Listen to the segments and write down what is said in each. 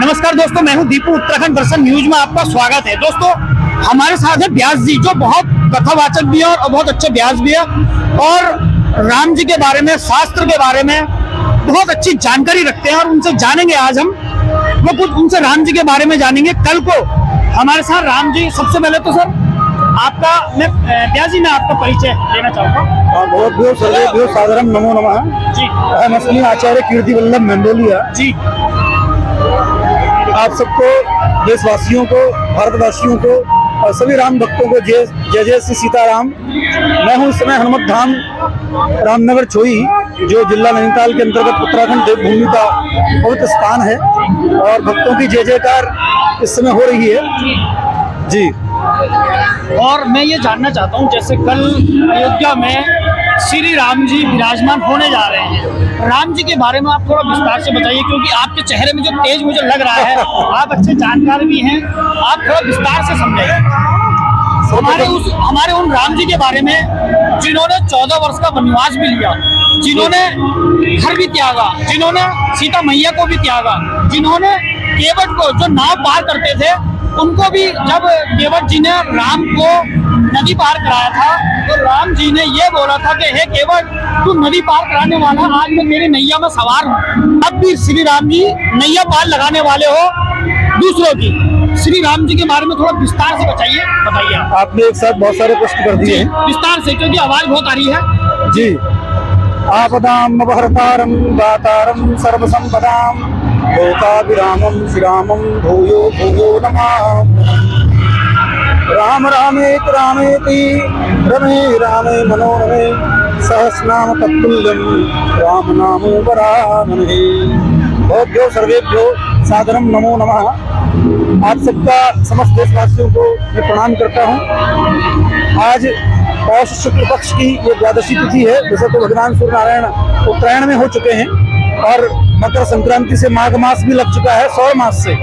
नमस्कार दोस्तों, मैं हूं दीपू। उत्तराखंड दर्शन न्यूज में आपका स्वागत है। दोस्तों, हमारे साथ है व्यास जी, जो बहुत कथावाचक भी है और बहुत अच्छे व्यास भी है और राम जी के बारे में, शास्त्र के बारे में बहुत अच्छी जानकारी रखते हैं और उनसे जानेंगे आज हम वो कुछ उनसे राम जी के बारे में जानेंगे। कल को हमारे साथ राम जी, सबसे पहले तो सर आपका, मैं व्यास जी, मैं आपका परिचय लेना चाहूँगा। बहुत सर्वेभ्यो सादरम नमो नमः जी। हम असली आचार्य कीर्ति वल्लभ मेंडोलिया जी। आप सबको, देशवासियों को, भारतवासियों को और सभी राम भक्तों को जय जय श्री सीताराम। मैं हूँ इस समय हनुमत धाम रामनगर छोई, जो जिला नैनीताल के अंतर्गत उत्तराखंड देवभूमि का पवित्र स्थान है और भक्तों की जय जयकार इस समय हो रही है जी। और मैं ये जानना चाहता हूँ, जैसे कल अयोध्या में श्री राम जी विराजमान होने जा रहे हैं, राम जी के बारे में आप थोड़ा विस्तार से बताइए, क्योंकि आपके चेहरे में जो तेज मुझे लग रहा है, आप अच्छे जानकार भी हैं, आप थोड़ा विस्तार से समझाइए हमारे उन राम जी के बारे में जिन्होंने 14 वर्ष का वनवास भी लिया, जिन्होंने घर भी त्यागा, जिन्होंने सीता मैया को भी त्यागा, जिन्होंने केवट को, जो नाव पार करते थे, उनको भी, जब केवट जी ने राम को नदी पार कराया था तो राम जी ने ये बोला था कि हे केवट, तू नदी पार कराने वाला, आज मैं तेरी नैया में सवार हूँ। अब भी श्री राम जी नैया पार लगाने वाले हो दूसरों की। श्री राम जी के बारे में थोड़ा विस्तार से बताइए। आपने एक साथ बहुत सारे प्रश्न कर दिए हैं, विस्तार से, क्योंकि आवाज बहुत आ रही है जी। आपदाम अपहर्तारम दातारम सर्वसंपदाम लोकाभिरामम श्रीरामम भूयो भूयो नमामि। राम रामेति रामेति रमे रामे मनोरमे सहस्रनाम तत्तुल्यम राम नामो वरानने। बहुभ्यो सर्वेभ्यो सादरम नमो नमः। आप सबका, समस्त देशवासियों को मैं प्रणाम करता हूँ। आज पौष शुक्ल पक्ष की ये द्वादशी तिथि है। वैसे तो भगवान सूर्य नारायण उत्तरायण में हो चुके हैं और मकर संक्रांति से माघ मास भी लग चुका है, सौर मास से,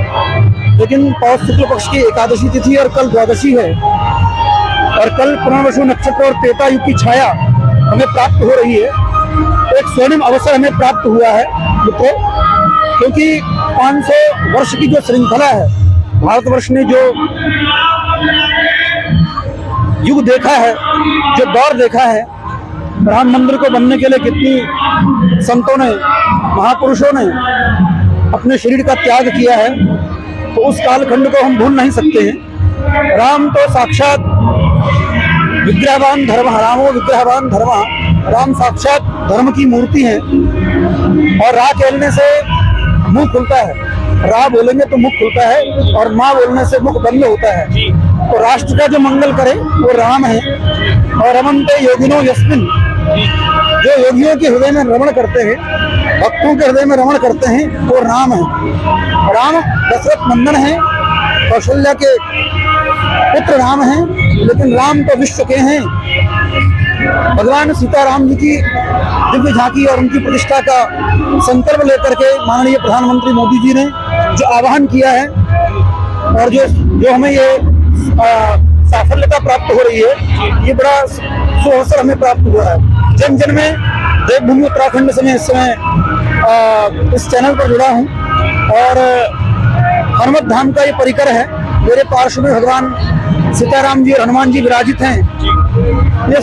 लेकिन पौष शुक्ल पक्ष की एकादशी तिथि और कल द्वादशी है। और कल पुनर्वसु नक्षत्र और त्रेता युग की छाया हमें प्राप्त हो रही है। एक स्वर्णिम अवसर हमें प्राप्त हुआ है मित्रों, क्योंकि 500 वर्ष की जो श्रृंखला है, भारतवर्ष ने जो युग देखा है, जो दौर देखा है, राम मंदिर को बनने के लिए कितनी संतों ने, महापुरुषों ने अपने शरीर का त्याग किया है, तो उस कालखंड को हम भूल नहीं सकते हैं। राम तो साक्षात विग्रहवान धर्म, रामो विग्रहवान धर्म, राम साक्षात धर्म की मूर्ति है। और रा कहने से मुंह खुलता है, रा बोलेंगे तो मुख खुलता है, और माँ बोलने से मुख बंद होता है। तो राष्ट्र का जो मंगल करे वो राम है। और रमन्ते योगिनो यस्मिन, जो योगियों के हृदय में रमण करते हैं, भक्तों के हृदय में रमण करते हैं, वो राम है। राम दशरथ नंदन है, कौशल्या के पुत्र राम हैं, लेकिन राम तो विश्व के हैं। भगवान सीताराम जी की दिव्य झांकी और उनकी प्रतिष्ठा का संकल्प लेकर के माननीय प्रधानमंत्री मोदी जी ने जो आह्वान किया है और जो हमें ये साफल्यता प्राप्त हो रही है, ये बड़ा सुअवसर हमें प्राप्त हुआ है। जन जन में देवभूमि उत्तराखंड से मैं इस समय इस चैनल पर जुड़ा हूँ और हनुमत धाम का ये परिकर है। मेरे पार्श्व में भगवान सीताराम जी और हनुमान जी विराजित हैं। ये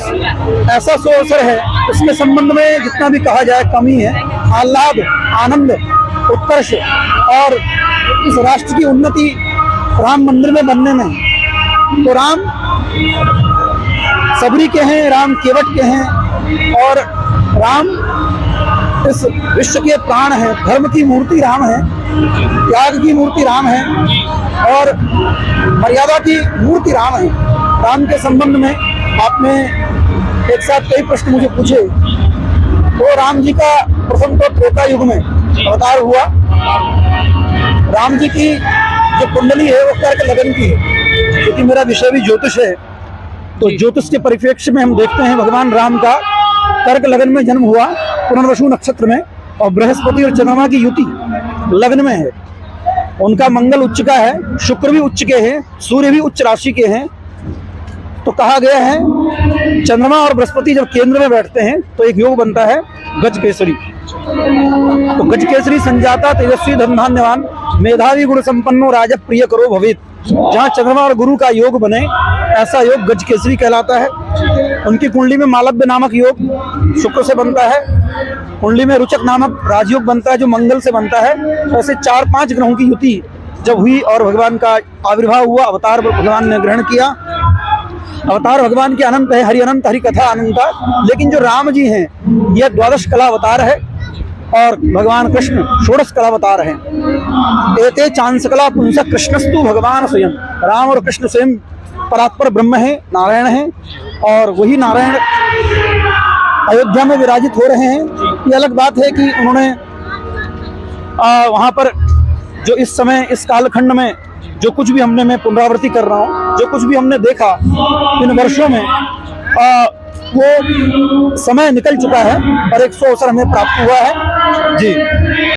ऐसा सुअवसर है, इसके संबंध में जितना भी कहा जाए कमी है। आह्लाद, आनंद, उत्कर्ष और इस राष्ट्र की उन्नति राम मंदिर में बनने में। तो राम सबरी के हैं, राम केवट के हैं और राम इस विश्व के प्राण हैं। धर्म की मूर्ति राम है, त्याग की मूर्ति राम है और मर्यादा की मूर्ति राम है। राम के संबंध में आपने एक साथ कई प्रश्न मुझे पूछे। तो राम जी का प्रथम तो त्रेता युग में अवतार हुआ। राम जी की जो कुंडली है वो कर्क लगन की है, क्योंकि मेरा विषय भी ज्योतिष है। तो ज्योतिष के परिप्रेक्ष्य में हम देखते हैं भगवान राम का कर्क लगन में जन्म हुआ, पुनर्वसु नक्षत्र में, और बृहस्पति और चंद्रमा की युति लग्न में है। उनका मंगल उच्च का है, शुक्र भी उच्च के हैं, सूर्य भी उच्च राशि के हैं। तो कहा गया है चंद्रमा और बृहस्पति जब केंद्र में बैठते हैं तो एक योग बनता है गज केसरी। तो गज केसरी संजाता तेजस्वी धन धान्यवान मेधावी गुण संपन्नो राजा प्रिय करो भवित। जहाँ चंद्रमा और गुरु का योग बने ऐसा योग गज केसरी कहलाता है। उनकी कुंडली में मालव्य नामक योग शुक्र से बनता है, कुंडली में रुचक नामक राजयोग बनता है जो मंगल से बनता है। ऐसे 4-5 ग्रहों की युति जब हुई और भगवान का आविर्भाव हुआ, अवतार भगवान ने ग्रहण किया। अवतार भगवान के अनंत है, हरि अनंत, हरि कथा अनंता। लेकिन जो राम जी हैं यह 12 कला अवतार है और भगवान कृष्ण 16 कला अवतार हैं। एते चांस कला पुंस कृष्णस्तु भगवान स्वयं। राम और कृष्ण स्वयं परात्पर ब्रह्म है, नारायण है, और वही नारायण अयोध्या में विराजित हो रहे हैं। ये अलग बात है कि उन्होंने वहाँ पर जो इस समय इस कालखंड में जो कुछ भी हमने, मैं पुनरावृत्ति कर रहा हूँ, जो कुछ भी हमने देखा इन वर्षों में वो समय निकल चुका है और एक अवसर हमें प्राप्त हुआ है जी।